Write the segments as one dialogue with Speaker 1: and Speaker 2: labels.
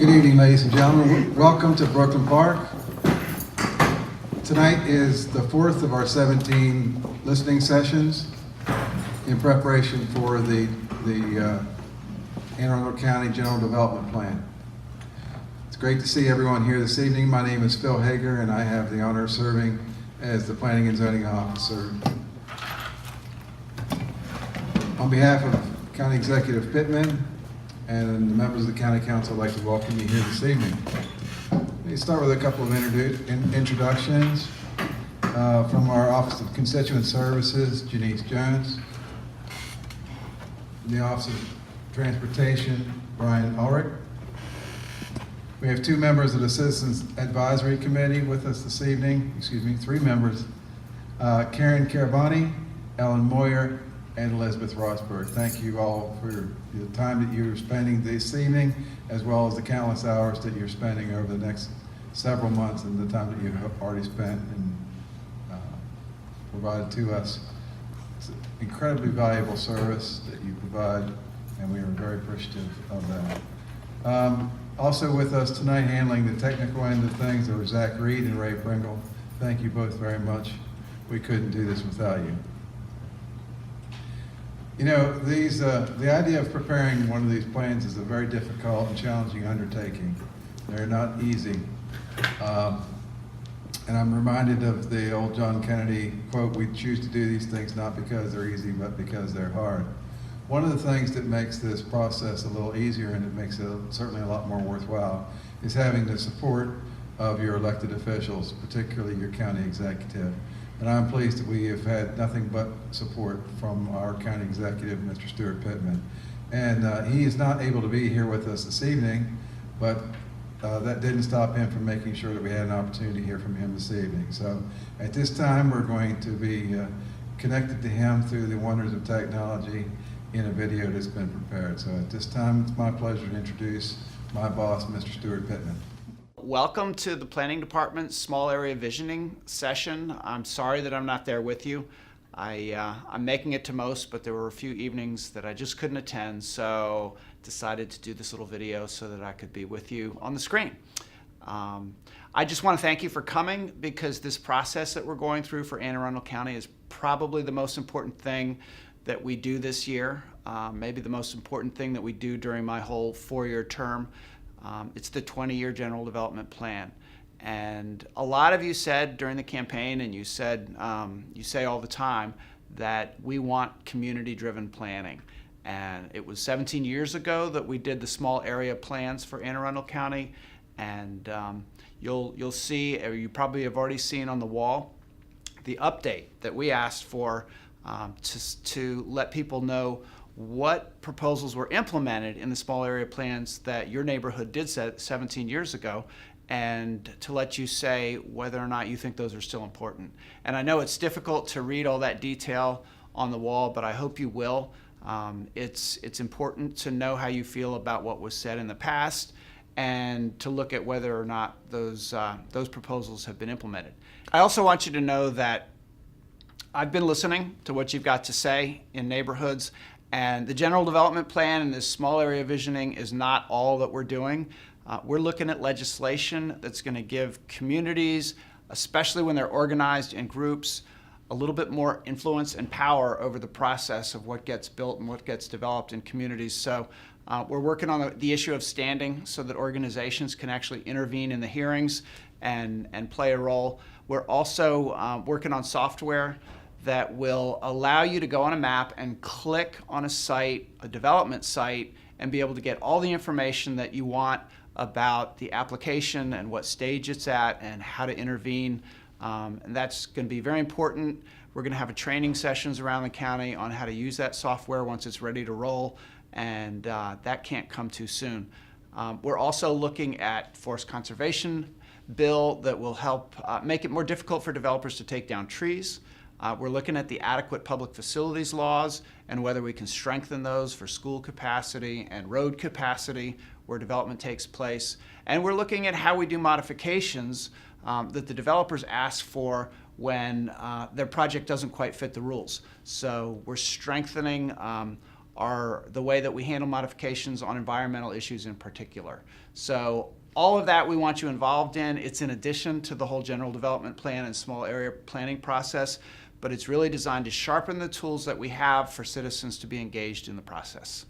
Speaker 1: Good evening, ladies and gentlemen. Welcome to Brooklyn Park. Tonight is the fourth of our 17 listening sessions in preparation for the Anne Arundel County General Development Plan. It's great to see everyone here this evening. My name is Phil Hager, and I have the honor of serving as the Planning and Zoning Officer. On behalf of County Executive Pittman and the members of the County Council, I'd like to welcome you here this evening. Let me start with a couple of introductions from our Office of Constituent Services, Janice Jones. In the Office of Transportation, Brian Ulrich. We have two members of the Citizens Advisory Committee with us this evening, three members, Karen Carabani, Ellen Moyer, and Elizabeth Rosberg. Thank you all for the time that you're spending this evening, as well as the countless hours that you're spending over the next several months and the time that you have already spent and provided to us. It's an incredibly valuable service that you provide, and we are very appreciative of that. Also with us tonight, handling the technical end of things, are Zach Reed and Ray Pringle. Thank you both very much. We couldn't do this without you. You know, the idea of preparing one of these plans is a very difficult and challenging undertaking. They're not easy. And I'm reminded of the old John Kennedy quote, "We choose to do these things not because they're easy, but because they're hard." One of the things that makes this process a little easier, and it makes it certainly a lot more worthwhile, is having the support of your elected officials, particularly your county executive. And I'm pleased that we have had nothing but support from our county executive, Mr. Stuart Pittman. And he is not able to be here with us this evening, but that didn't stop him from making sure that we had an opportunity to hear from him this evening. So at this time, we're going to be connected to him through the wonders of technology in a video that's been prepared. So at this time, it's my pleasure to introduce my boss, Mr. Stuart Pittman.
Speaker 2: Welcome to the Planning Department's Small Area Visioning session. I'm sorry that I'm not there with you. I'm making it to most, but there were a few evenings that I just couldn't attend, so decided to do this little video so that I could be with you on the screen. I just want to thank you for coming, because this process that we're going through for Anne Arundel County is probably the most important thing that we do this year, maybe the most important thing that we do during my whole four-year term. It's the 20-year General Development Plan. And a lot of you said during the campaign, and you say all the time, that we want community-driven planning. And it was 17 years ago that we did the small area plans for Anne Arundel County. And you'll see, or you probably have already seen on the wall, the update that we asked for to let people know what proposals were implemented in the small area plans that your neighborhood did 17 years ago, and to let you say whether or not you think those are still important. And I know it's difficult to read all that detail on the wall, but I hope you will. It's important to know how you feel about what was said in the past, and to look at whether or not those proposals have been implemented. I also want you to know that I've been listening to what you've got to say in neighborhoods, and the General Development Plan and this small area visioning is not all that we're doing. We're looking at legislation that's going to give communities, especially when they're organized in groups, a little bit more influence and power over the process of what gets built and what gets developed in communities. So we're working on the issue of standing so that organizations can actually intervene in the hearings and play a role. We're also working on software that will allow you to go on a map and click on a site, a development site, and be able to get all the information that you want about the application and what stage it's at and how to intervene. And that's going to be very important. We're going to have a training sessions around the county on how to use that software once it's ready to roll, and that can't come too soon. We're also looking at forest conservation bill that will help make it more difficult for developers to take down trees. We're looking at the adequate public facilities laws and whether we can strengthen those for school capacity and road capacity where development takes place. And we're looking at how we do modifications that the developers ask for when their project doesn't quite fit the rules. So we're strengthening are the way that we handle modifications on environmental issues in particular. So all of that we want you involved in. It's in addition to the whole general development plan and small area planning process, but it's really designed to sharpen the tools that we have for citizens to be engaged in the process.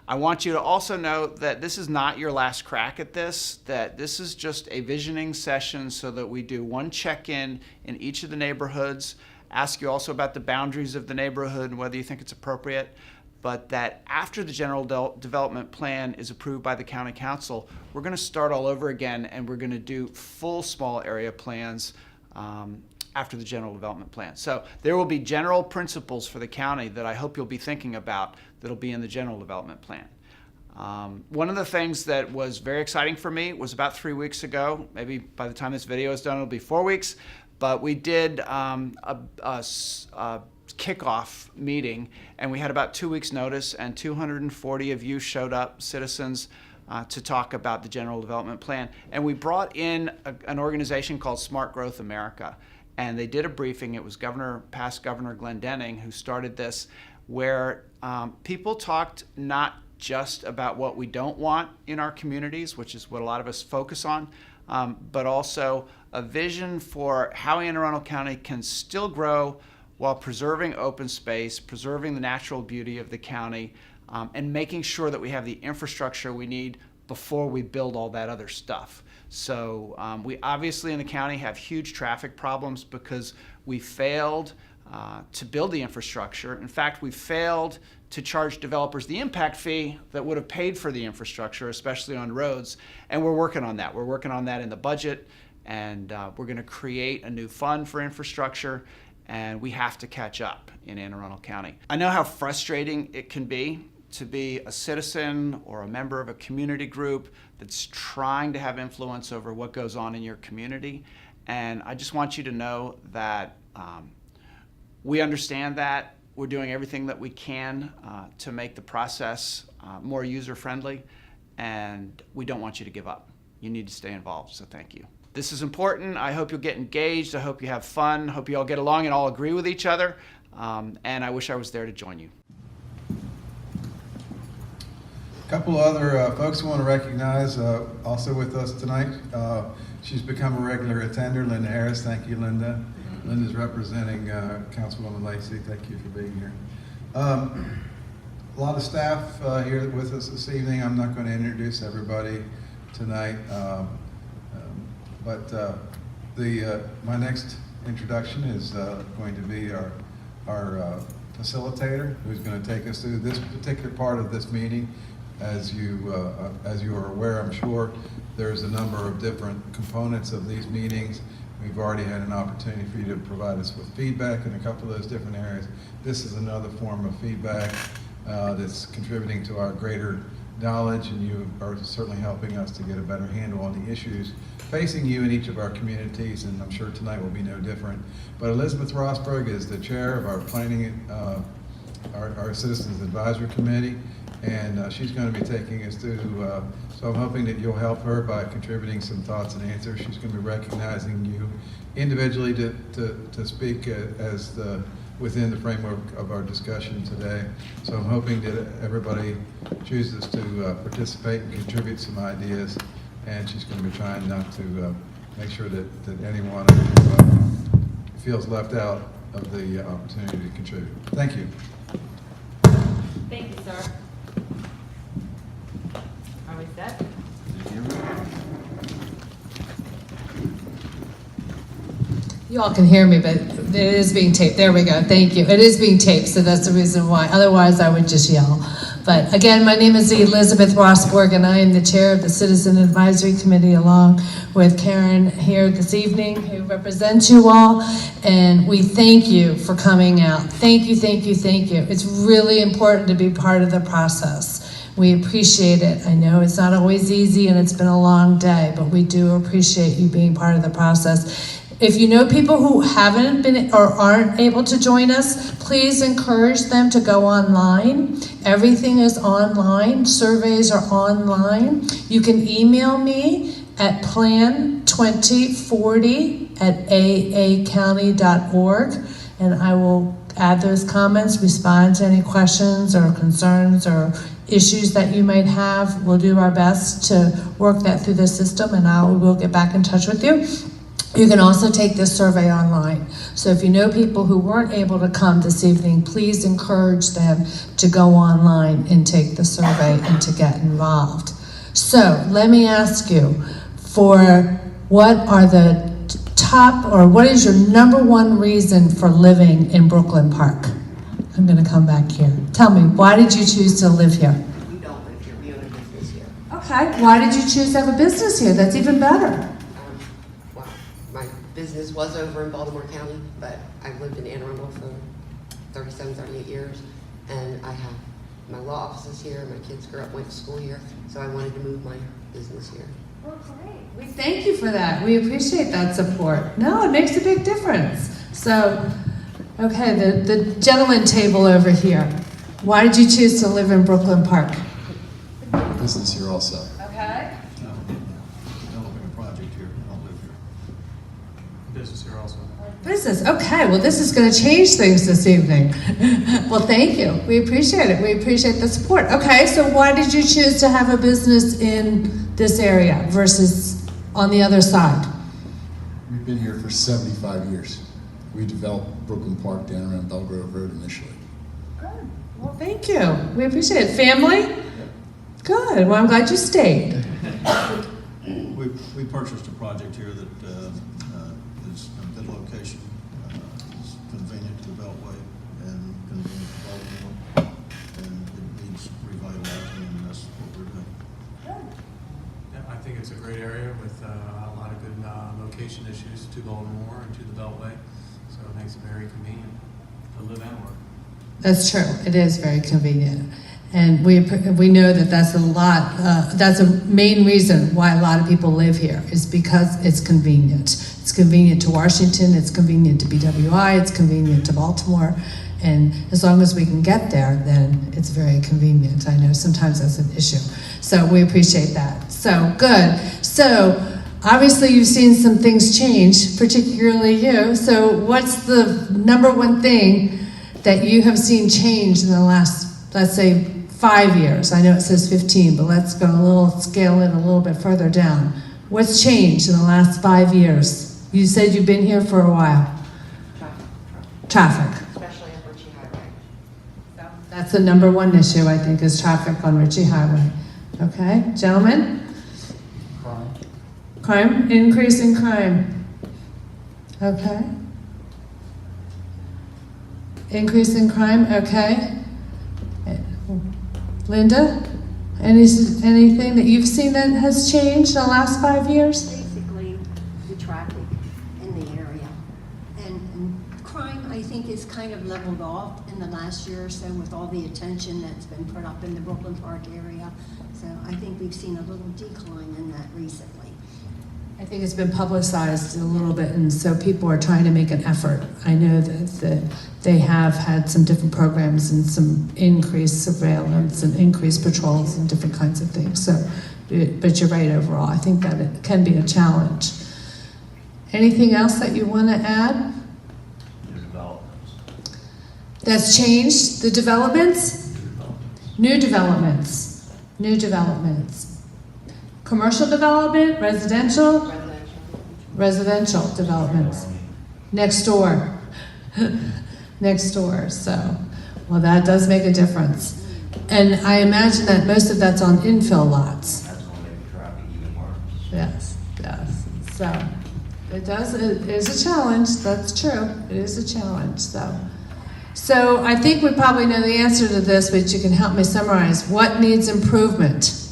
Speaker 2: I want you to also know that this is not your last crack at this, that this is just a visioning session so that we do one check-in in each of the neighborhoods, ask you also about the boundaries of the neighborhood and whether you think it's appropriate, but that after the general development plan is approved by the county council, we're going to start all over again and we're going to do full small area plans after the general development plan. So there will be general principles for the county that I hope you'll be thinking about that'll be in the general development plan. One of the things that was very exciting for me was about 3 weeks ago, maybe by the time this video is done it'll be 4 weeks, but we did a kickoff meeting and we had about 2 weeks notice and 240 of you showed up, citizens, to talk about the general development plan. And we brought in an organization called Smart Growth America. And they did a briefing. It was past Governor Glendening who started this, where people talked not just about what we don't want in our communities, which is what a lot of us focus on, but also a vision for how Anne Arundel County can still grow while preserving open space, preserving the natural beauty of the county, and making sure that we have the infrastructure we need before we build all that other stuff. So we obviously in the county have huge traffic problems because we failed to build the infrastructure. In fact, we failed to charge developers the impact fee that would have paid for the infrastructure, especially on roads. And we're working on that. We're working on that in the budget, and we're going to create a new fund for infrastructure, and we have to catch up in Anne Arundel County. I know how frustrating it can be to be a citizen or a member of a community group that's trying to have influence over what goes on in your community. And I just want you to know that we understand that. We're doing everything that we can to make the process more user-friendly, and we don't want you to give up. You need to stay involved, so thank you. This is important. I hope you'll get engaged. I hope you have fun. I hope you all get along and all agree with each other. And I wish I was there to join you.
Speaker 1: A couple other folks we want to recognize also with us tonight. She's become a regular attender, Linda Harris. Thank you, Linda. Linda's representing Councilwoman Lacey. Thank you for being here. A lot of staff here with us this evening. I'm not going to introduce everybody tonight, but my next introduction is going to be our facilitator, who's going to take us through this particular part of this meeting. As you are aware, I'm sure, there's a number of different components of these meetings. We've already had an opportunity for you to provide us with feedback in a couple of those different areas. This is another form of feedback that's contributing to our greater knowledge, and you are certainly helping us to get a better handle on the issues facing you in each of our communities, and I'm sure tonight will be no different. But Elizabeth Rosberg is the chair of our planning, our Citizens Advisory Committee, and she's going to be taking us through, so I'm hoping that you'll help her by contributing some thoughts and answers. She's going to be recognizing you individually to speak as within the framework of our discussion today. So I'm hoping that everybody chooses to participate and contribute some ideas, and she's going to be trying not to make sure that anyone who feels left out of the opportunity to contribute. Thank you.
Speaker 3: Thank you, sir. Are we set?
Speaker 4: You all can hear me, but it is being taped. There we go. Thank you. It is being taped, so that's the reason why. Otherwise, I would just yell. But again, my name is Elizabeth Rosberg, and I am the chair of the Citizen Advisory Committee, along with Karen here this evening, who represents you all. And we thank you for coming out. Thank you, thank you, thank you. It's really important to be part of the process. We appreciate it. I know it's not always easy, and it's been a long day, but we do appreciate you being part of the process. If you know people who haven't been or aren't able to join us, please encourage them to go online. Everything is online. Surveys are online. You can email me at plan2040@aacounty.org, and I will add those comments, respond to any questions or concerns or issues that you might have. We'll do our best to work that through the system, and we'll get back in touch with you. You can also take this survey online. So if you know people who weren't able to come this evening, please encourage them to go online and take the survey and to get involved. So let me ask you, what are the top, or what is your number one reason for living in Brooklyn Park? I'm gonna come back here. Tell me, why did you choose to live here?
Speaker 5: We don't live here, we own a business here.
Speaker 4: Okay, why did you choose to have a business here? That's even better.
Speaker 5: Well, my business was over in Baltimore County, but I've lived in Anne Arundel for 37, 38 years, and I have my law offices here, my kids went to school here, so I wanted to move my business here.
Speaker 4: Well, great. We thank you for that. We appreciate that support. No, it makes a big difference. So, okay, the gentleman table over here. Why did you choose to live in Brooklyn Park?
Speaker 6: Business here also.
Speaker 4: Okay.
Speaker 7: Developing a project here, I don't live here. Business here also.
Speaker 4: Business, okay, well, this is gonna change things this evening. Well, thank you, we appreciate it, we appreciate the support. Okay, so why did you choose to have a business in this area versus on the other side?
Speaker 6: We've been here for 75 years. We developed Brooklyn Park down around Belgrove Road initially.
Speaker 4: Good, well, thank you, we appreciate it. Family? Good, well, I'm glad you stayed.
Speaker 7: We purchased a project here that is a good location, is convenient to the Beltway and convenient to Baltimore, and it needs revitalizing, and that's what we're doing.
Speaker 8: Yeah, I think it's a great area with a lot of good location issues to Baltimore and to the Beltway, so it makes it very convenient to live and work.
Speaker 4: That's true, it is very convenient. And we know that that's that's a main reason why a lot of people live here, is because it's convenient. It's convenient to Washington, it's convenient to BWI, it's convenient to Baltimore, and as long as we can get there, then it's very convenient. I know sometimes that's an issue. So we appreciate that. So, good. So, obviously you've seen some things change, particularly you. So what's the number one thing that you have seen change in the last, let's say, 5 years? I know it says 15, but let's go scale it a little bit further down. What's changed in the last 5 years? You said you've been here for a while. Traffic.
Speaker 5: Especially on Ritchie Highway.
Speaker 4: That's the number one issue, I think, is traffic on Ritchie Highway. Okay, gentlemen? Crime? Increase in crime. Okay. Increase in crime, okay. Linda, anything that you've seen that has changed in the last 5 years?
Speaker 9: Basically, the traffic in the area. And crime, I think, is kind of leveled off in the last year or so with all the attention that's been put up in the Brooklyn Park area. So I think we've seen a little decline in that recently.
Speaker 4: I think it's been publicized a little bit, and so people are trying to make an effort. I know that they have had some different programs and some increased surveillance and increased patrols and different kinds of things. So, but you're right overall. I think that it can be a challenge. Anything else that you want to add?
Speaker 7: New developments.
Speaker 4: That's changed the developments? New developments. New developments. Commercial development, residential? Residential developments. Next door. Next door, so, well, that does make a difference. And I imagine that most of that's on infill lots.
Speaker 10: That's going to make the traffic even worse.
Speaker 4: Yes, yes. So, it is a challenge, that's true. It is a challenge, so. So I think we probably know the answer to this, but you can help me summarize. What needs improvement?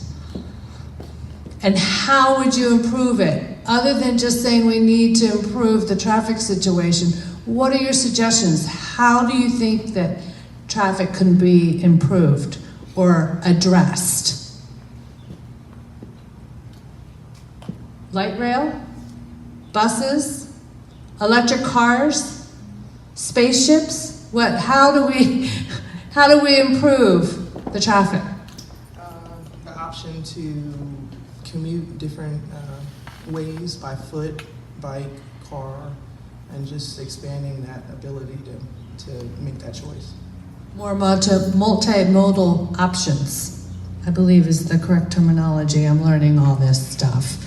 Speaker 4: And how would you improve it? Other than just saying we need to improve the traffic situation, what are your suggestions? How do you think that traffic can be improved or addressed? Light rail? Buses? Electric cars? Spaceships? What? How do we improve the traffic?
Speaker 11: The option to commute different ways by foot, bike, car, and just expanding that ability to make that choice.
Speaker 4: More multimodal options, I believe is the correct terminology. I'm learning all this stuff.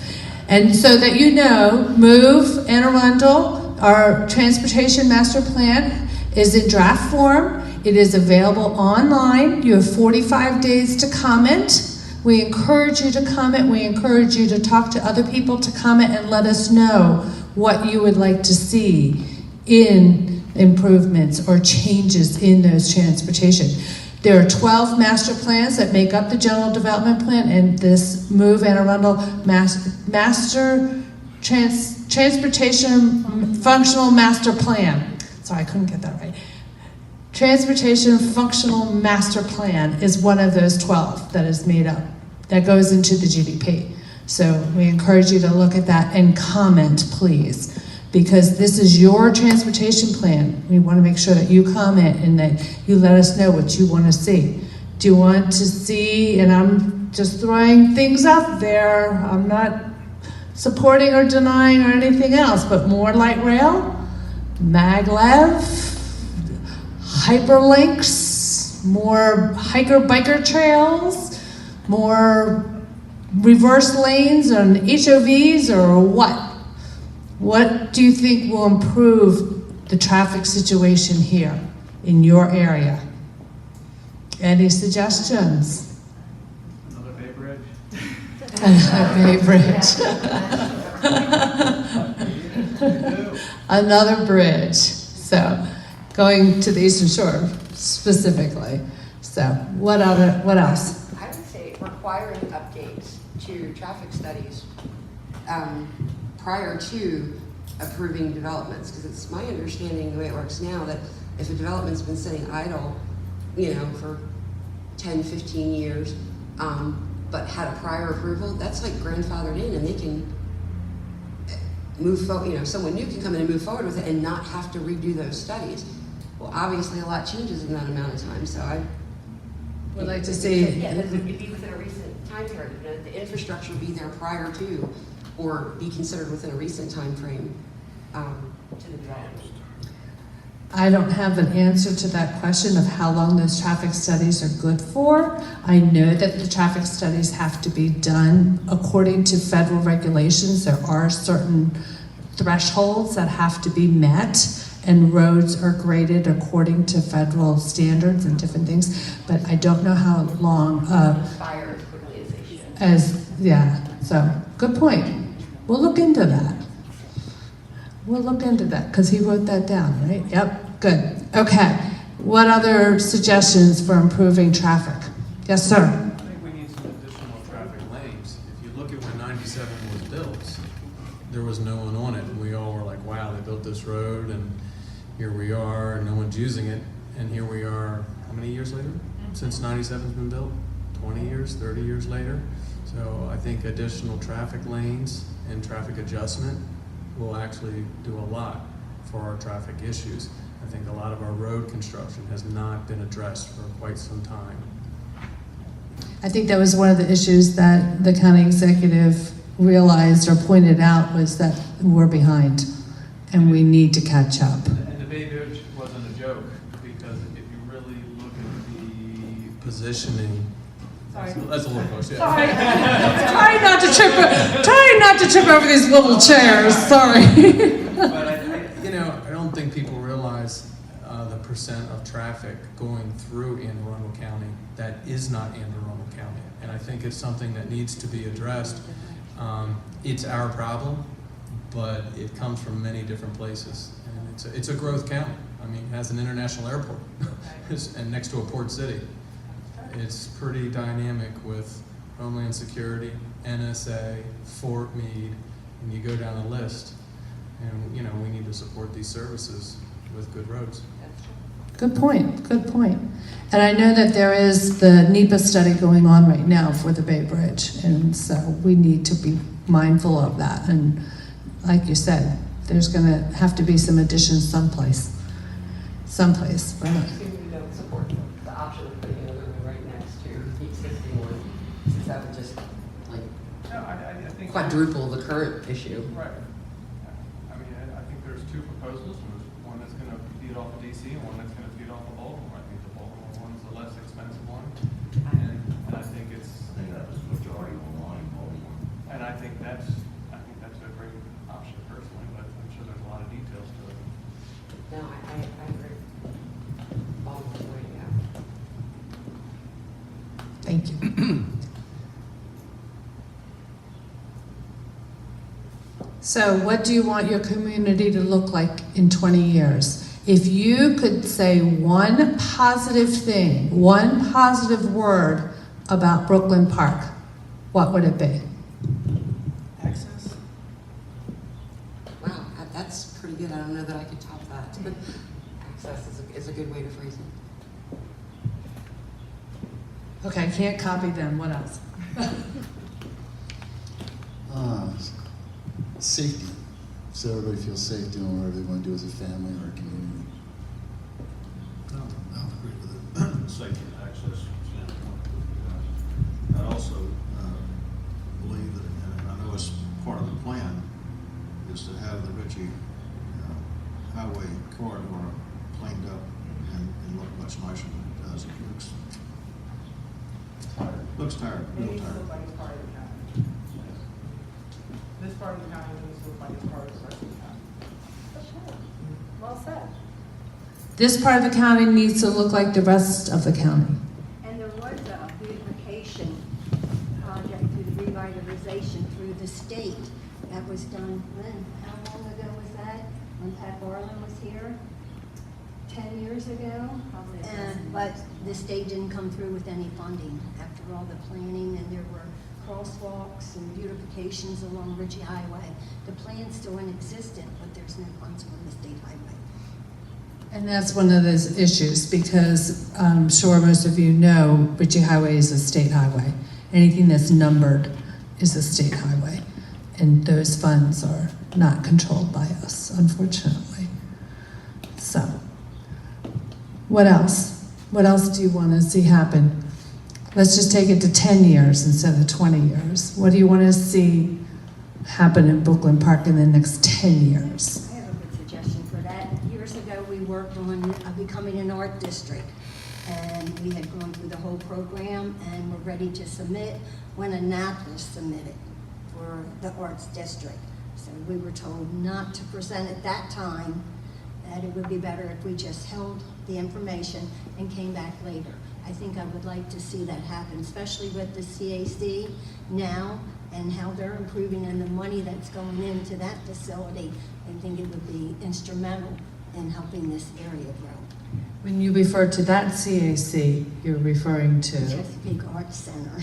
Speaker 4: And so that you know, Move Anne Arundel, our transportation master plan, is in draft form. It is available online. You have 45 days to comment. We encourage you to comment. We encourage you to talk to other people to comment and let us know what you would like to see in improvements or changes in those transportation. There are 12 master plans that make up the general development plan, and this Move Anne Arundel Transportation Functional Master Plan. Sorry, I couldn't get that right. Transportation Functional Master Plan is one of those 12 that is made up, that goes into the GDP. So we encourage you to look at that and comment, please, because this is your transportation plan. We want to make sure that you comment and that you let us know what you want to see. Do you want to see, and I'm just throwing things out there, I'm not supporting or denying or anything else, but more light rail, maglev, hyperlinks, more hiker-biker trails, more reverse lanes on HOVs, or what? What do you think will improve the traffic situation here in your area? Any suggestions?
Speaker 2: Another Bay Bridge?
Speaker 4: Bay Bridge. Another bridge. So, going to the Eastern Shore specifically. So, what else?
Speaker 5: I would say requiring updates to traffic studies prior to approving developments, because it's my understanding the way it works now that if a development's been sitting idle, for 10, 15 years, but had a prior approval, that's like grandfathered in, and they can move forward. Someone new can come in and move forward with it and not have to redo those studies. Well, obviously a lot changes in that amount of time, so I
Speaker 4: would like to see.
Speaker 5: Yeah, it'd be within a recent time period. The infrastructure be there prior to, or be considered within a recent time frame to the development.
Speaker 4: I don't have an answer to that question of how long those traffic studies are good for. I know that the traffic studies have to be done according to federal regulations. There are certain thresholds that have to be met, and roads are graded according to federal standards and different things, but I don't know how long.
Speaker 5: Fire as quickly as they should.
Speaker 4: So good point. We'll look into that. We'll look into that, because he wrote that down, right? Yep, good. Okay, what other suggestions for improving traffic? Yes, sir.
Speaker 8: I think we need some additional traffic lanes. If you look at when 97 was built, there was no one on it, and we all were like, wow, they built this road, and here we are, and no one's using it, and here we are, how many years later? Since 97's been built? 20 years, 30 years later? So I think additional traffic lanes and traffic adjustment will actually do a lot for our traffic issues. I think a lot of our road construction has not been addressed for quite some time.
Speaker 4: I think that was one of the issues that the county executive realized or pointed out, was that we're behind and we need to catch up.
Speaker 8: And the Bay Bridge wasn't a joke, because if you really look at the positioning,
Speaker 3: Sorry.
Speaker 8: that's a little close, yeah.
Speaker 3: Sorry.
Speaker 4: Try not to trip over these little chairs, sorry.
Speaker 8: But I don't think people realize the percent of traffic going through Anne Arundel County that is not Anne Arundel County. And I think it's something that needs to be addressed. It's our problem, but it comes from many different places. And it's a growth county. I mean, it has an international airport and next to a port city. It's pretty dynamic with Homeland Security, NSA, Fort Meade, and you go down the list. And we need to support these services with good roads.
Speaker 4: Good point, good point. And I know that there is the NEPA study going on right now for the Bay Bridge, and so we need to be mindful of that. And like you said, there's gonna have to be some additions someplace. But
Speaker 5: We don't support the option of putting another one right next to the existing one, since that would just
Speaker 8: No, I think
Speaker 5: quadruple the current issue.
Speaker 8: Right. I mean, I think there's
Speaker 12: two proposals, one that's gonna feed off of DC and one that's gonna feed off of Baltimore. I think the Baltimore one's the less expensive one, and I think
Speaker 10: I think that was the majority online in Baltimore.
Speaker 12: and I think that's a great option personally, but I'm sure there's a lot of details to it.
Speaker 5: No, I agree. Baltimore's the way to go.
Speaker 4: Thank you. So what do you want your community to look like in 20 years? If you could say one positive thing, one positive word about Brooklyn Park, what would it be?
Speaker 11: Access.
Speaker 5: Wow, that's pretty good. I don't know that I could top that. Access is a good way to phrase it.
Speaker 4: Okay, I can't copy them. What else?
Speaker 6: Safety, so everybody feels safe doing whatever they want to do as a family or a community.
Speaker 7: I'll agree with it, safety and access standpoint. I also believe that, and I know it's part of the plan, is to have the Ritchie highway corridor cleaned up and look much nicer than it does. It looks tired, real
Speaker 11: Maybe
Speaker 7: tired.
Speaker 11: somebody's part of the county. This part of the county needs to look like it's part of the rest of the county.
Speaker 3: Well said.
Speaker 4: This part of the county needs to look like the rest of the county.
Speaker 9: And there was a beautification project through the revitalization through the state that was done, when, how long ago was that? When Pat Garland was here? 10 years ago? But the state didn't come through with any funding after all the planning, and there were crosswalks and beautifications along Ritchie Highway. The plan's still in existence, but there's no funds on the state highway.
Speaker 4: And that's one of those issues, because I'm sure most of you know Ritchie Highway is a state highway. Anything that's numbered is a state highway. And those funds are not controlled by us, unfortunately. So, what else? What else do you want to see happen? Let's just take it to 10 years instead of 20 years. What do you want to see happen in Brooklyn Park in the next 10 years?
Speaker 9: I have a good suggestion for that. Years ago, we worked on becoming an art district, and we had gone through the whole program and were ready to submit when Annapolis submitted for the arts district. So we were told not to present at that time, that it would be better if we just held the information and came back later. I think I would like to see that happen, especially with the CAC now and how they're improving and the money that's going into that facility. I think it would be instrumental in helping this area grow.
Speaker 4: When you refer to that CAC, you're referring to?
Speaker 9: Chesapeake Arts Center.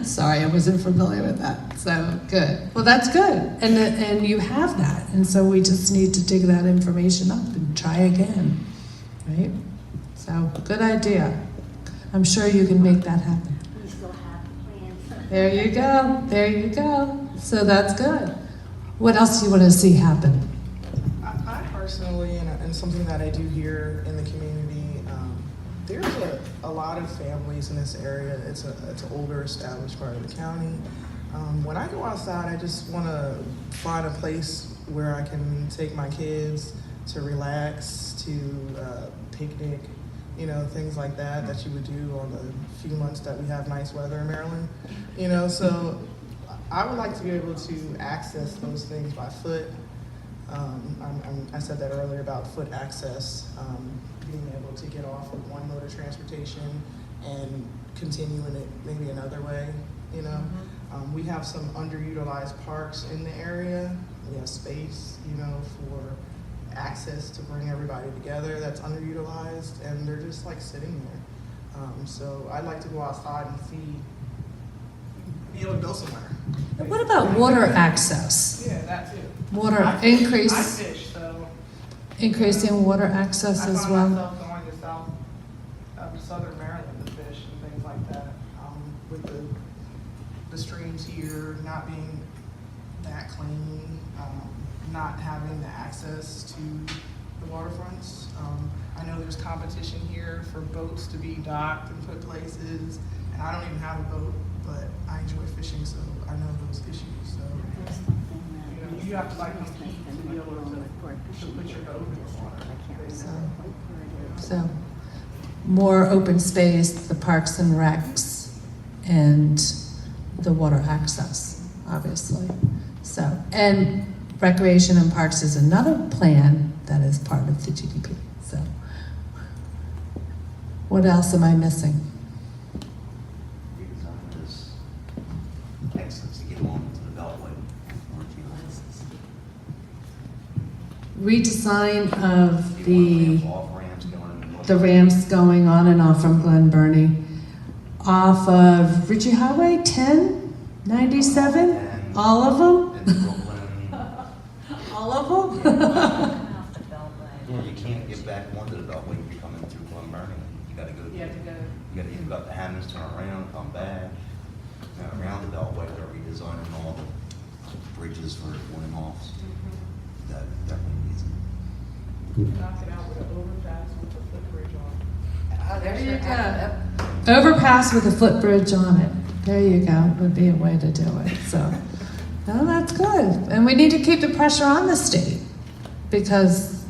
Speaker 4: Sorry, I wasn't familiar with that. So, good. Well, that's good. And you have that. And so we just need to dig that information up and try again, right? So, good idea. I'm sure you can make that happen.
Speaker 9: We still have plans.
Speaker 4: There you go. There you go. So that's good. What else do you want to see happen?
Speaker 11: I personally, and something that I do here in the community, there's a lot of families in this area. It's an older, established part of the county. When I go outside, I just want to find a place where I can take my kids to relax, to picnic, you know, things like that you would do on the few months that we have nice weather in Maryland. You know, so I would like to be able to access those things by foot. I said that earlier about foot access, being able to get off of one mode of transportation and continue in it maybe another way, you know. We have some underutilized parks in the area. We have space, you know, for access to bring everybody together that's underutilized, and they're just like sitting there. So I'd like to go outside and be able to go somewhere.
Speaker 4: And what about water access?
Speaker 11: Yeah, that too.
Speaker 4: Water
Speaker 11: I
Speaker 4: increase.
Speaker 11: I fish, so
Speaker 4: Increasing water access
Speaker 11: I
Speaker 4: as
Speaker 11: find
Speaker 4: well.
Speaker 11: myself going to southern Maryland to fish and things like that. With the streams here not being that clean, not having the access to the waterfronts. I know there's competition here for boats to be docked and put places, and I don't even have a boat, but I enjoy fishing, so I know those issues. So,
Speaker 9: There's something that
Speaker 11: you know, you have to buy these keys to be able to put your boat in the water.
Speaker 4: So, more open space, the parks and recs, and the water access, obviously. So, and recreation and parks is another plan that is part of the GDP. So, what else am I missing?
Speaker 10: Redesign is excellent to get along to the Beltway.
Speaker 4: Redesign of the
Speaker 10: Off ramps going.
Speaker 4: the ramps going on and off from Glen Burnie, off of Ritchie Highway 10, 97, all of them?
Speaker 10: And Brooklyn.
Speaker 4: All of them?
Speaker 10: You can't get back onto the Beltway if you're coming through Glen Burnie. You gotta go.
Speaker 11: You have to go.
Speaker 10: You gotta go up the Hammonds, turn around, come back. Around the Beltway, they're redesigning all the bridges for on and offs. That definitely needs it.
Speaker 11: Knock it out with an overpass with a footbridge on.
Speaker 4: There you go. Overpass with a footbridge on it. There you go, would be a way to do it, so. No, that's good. And we need to keep the pressure on the state because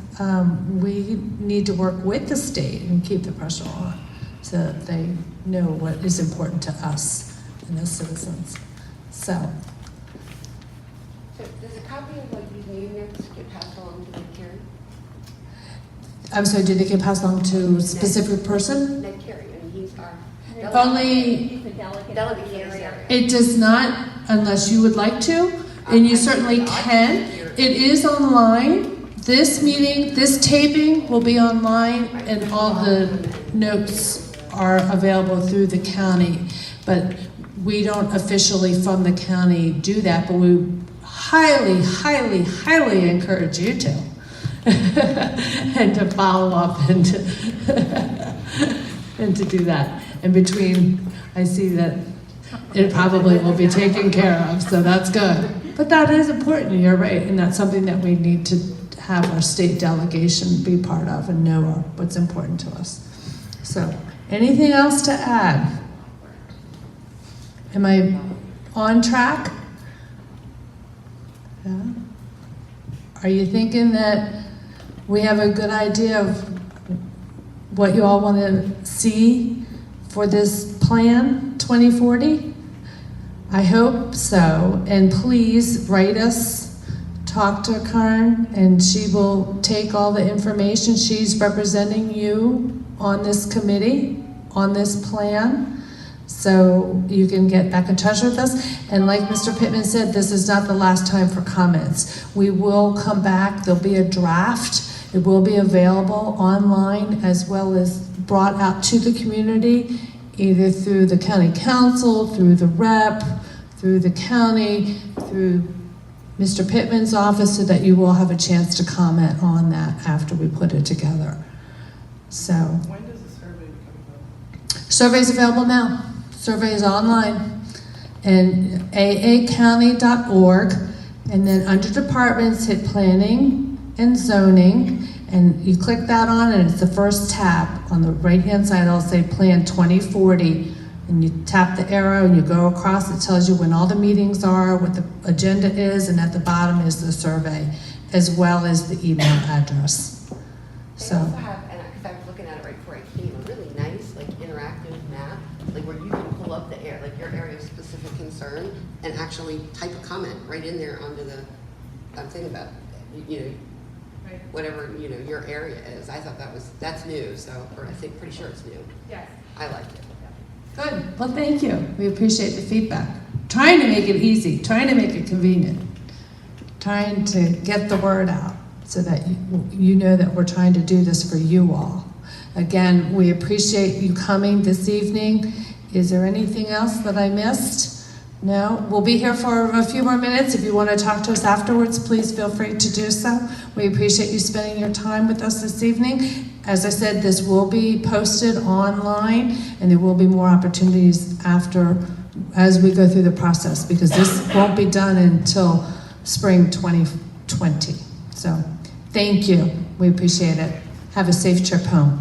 Speaker 4: we need to work with the state and keep the pressure on so that they know what is important to us and as citizens. So,
Speaker 5: So does a copy of what you need next get passed along to Ned Carey?
Speaker 4: I'm sorry, did it get passed along to a specific person?
Speaker 5: Ned Carey, I mean, he's our.
Speaker 4: Only,
Speaker 9: He's a delegate
Speaker 5: for this area.
Speaker 4: it does not, unless you would like to, and you certainly can. It is online. This meeting, this taping will be online, and all the notes are available through the county. But we don't officially from the county do that, but we highly, highly, highly encourage you to. And to follow up and to do that. And between, I see that it probably will be taken care of, so that's good. But that is important, you're right, and that's something that we need to have our state delegation be part of and know what's important to us. So, anything else to add? Am I on track? Yeah? Are you thinking that we have a good idea of what you all want to see for this plan, 2040? I hope so, and please write us, talk to Karen, and she will take all the information. She's representing you on this committee, on this plan, so you can get back in touch with us. And like Mr. Pittman said, this is not the last time for comments. We will come back, there'll be a draft. It will be available online as well as brought out to the community, either through the county council, through the rep, through the county, through Mr. Pittman's office, so that you will have a chance to comment on that after we put it together. So.
Speaker 11: When does the survey become available?
Speaker 4: Survey's available now. Survey is online. And aacounty.org, and then under departments, hit planning and zoning, and you click that on, and it's the first tab on the right-hand side. It'll say Plan 2040, and you tap the arrow and you go across. It tells you when all the meetings are, what the agenda is, and at the bottom is the survey, as well as the email address.
Speaker 5: They also have, and because I was looking at it right before I came, a really nice, like, interactive map, like where you can pull up the air, like your area of specific concern, and actually type a comment right in there under the, I'm thinking about, you know, whatever, you know, your area is. I thought that's new, so, or I think, pretty sure it's new.
Speaker 11: Yes.
Speaker 5: I like it.
Speaker 4: Good. Well, thank you. We appreciate the feedback. Trying to make it easy, trying to make it convenient, trying to get the word out so that you know that we're trying to do this for you all. Again, we appreciate you coming this evening. Is there anything else that I missed? No? We'll be here for a few more minutes. If you want to talk to us afterwards, please feel free to do so. We appreciate you spending your time with us this evening. As I said, this will be posted online, and there will be more opportunities after, as we go through the process, because this won't be done until spring 2020. So, thank you. We appreciate it. Have a safe trip home.